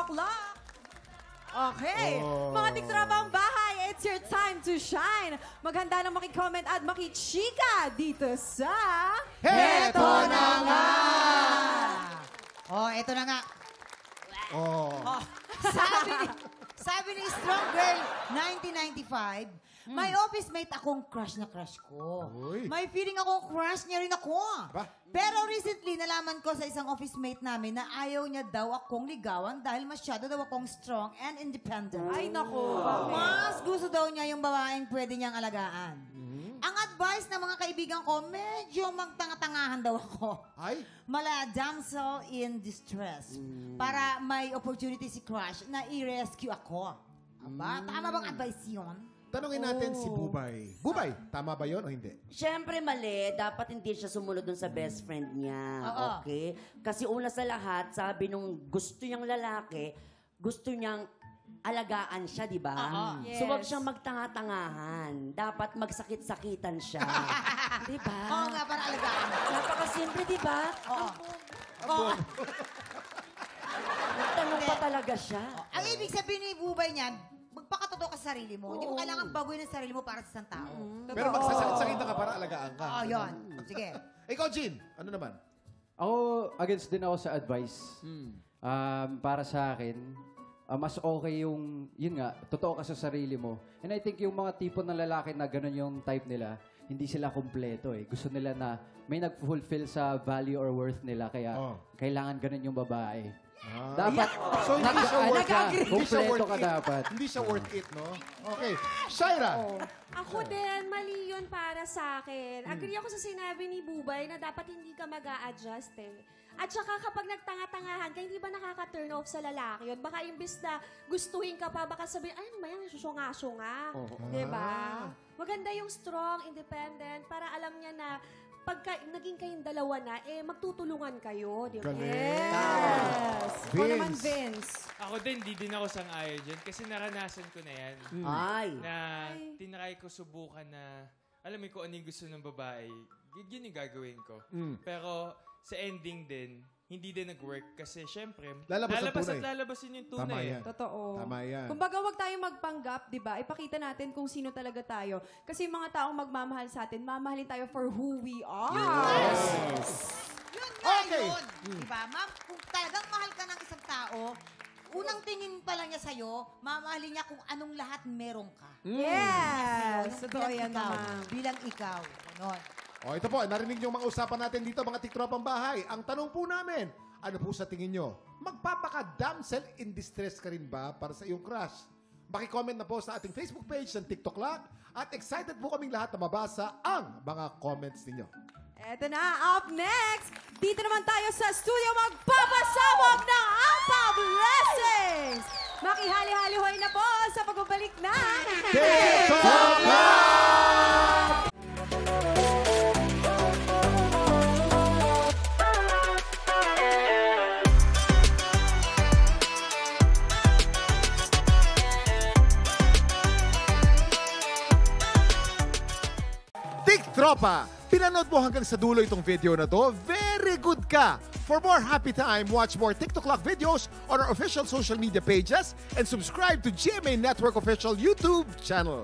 clock. Okay. Mga tiktropang bahay, it's your time to shine. Maghanda ng makicomment at makichika dito sa... Heto na nga! Oh, eto na nga. Oh. Sabi ni Strong Girl 1995, may office mate akong crush na crush ko. Uy. May feeling ako crush niya rin ako. Ba? Pero recently, nalaman ko sa isang office mate namin na ayaw niya daw akong ligawan dahil masyado daw akong strong and independent. Ay, naku. Mas gusto daw niya yung babaeng pwede niyang alagaan. Ang advice ng mga kaibigan ko, medyo magtanga-tangahan daw ako. Ay? Mala damsel in distress. Para may opportunity si crush na i-rescue ako. Aba, tama bang advice yun? Tanungin natin si Bubay. Bubay, tama ba yon o hindi? Siyempre mali, dapat hindi siya sumunod dun sa best friend niya. Oo. Okay? Kasi una sa lahat, sabi nung gusto niyang lalaki, gusto niyang alagaan siya, di ba? Oo. So wag Yes. siyang magtanga-tangahan. Dapat magsakit-sakitan siya. Di ba? Oo nga, para alagaan. Napakasimple, di ba? Oo. Tanong pa talaga siya. Ang ibig sabihin ni Bubay niyan, magpakatotoo ka sa sarili mo. Hindi mo kailangan baguhin ang sarili mo para sa isang tao. Pero magsasakit-sakita ka para alagaan ka. Oo, yun. Sige. Ikaw, Jean, ano naman? Ako, against din ako sa advice. Para sa akin, mas okay yung, yun nga, totoo ka sa sarili mo. And I think yung mga tipo ng lalaki na ganun yung type nila, hindi sila kompleto eh. Gusto nila na may nag-fulfill sa value or worth nila, kaya kailangan ganun yung babae. Dapat, So, hindi siya worth ka, Hindi siya kompleto worth ka it. dapat. Hindi siya worth it, no? Okay. Shaira. Ako din, mali yun para sa akin. Agree ako sa sinabi ni Bubay na dapat hindi ka mag-a-adjust eh. At saka kapag nagtanga-tangahan ka, hindi ba nakaka-turn off sa lalaki yun? Baka imbis na gustuhin ka pa, baka sabihin, ay, ano ba yan, susunga-sunga. Diba? Maganda yung strong, independent, para alam niya na pagka naging kayong dalawa na, magtutulungan kayo, di ba? Yes. Ikaw Vince. naman, Vince. Ako din, di din ako sang-ayon dyan. Kasi naranasan ko na yan. Ay. Na tinry ko subukan na, alam mo kung ano yung gusto ng babae, yun yung gagawin ko. Pero sa ending din, hindi din nag-work kasi syempre, Lalabas ang tunay. at lalabasin yung tunay. Tama yan. Totoo. Tama yan. Kumbaga, wag tayong magpanggap, di ba? Ipakita natin kung sino talaga tayo. Kasi yung mga taong magmamahal sa atin, mamahalin tayo for who we are. Yun nga Okay. yun. Diba? Ma'am, kung talagang mahal ka ng isang tao, unang tingin pa lang niya sa'yo, mamahalin niya kung anong lahat meron ka. Yes. Totoo yan, ikaw. ma'am. Bilang ikaw. Ganon. O, ito po, narinig niyo mga usapan natin dito, mga tiktropang bahay. Ang tanong po namin, ano po sa tingin niyo? Magpapaka-damsel in distress ka rin ba para sa iyong crush? Maki-comment na po sa ating Facebook page ng TikTok Lock at excited po kaming lahat na mabasa ang mga comments ninyo. Eto na, up next, dito naman tayo sa studio magpapasabog ng Alpha Blessings! Makihali-halihoy na po sa pagbabalik na TikTok Lock! Tropa, pinanood mo hanggang sa dulo itong video na to, very good ka! For more happy time, watch more TikTok Lock videos on our official social media pages and subscribe to GMA Network official YouTube channel.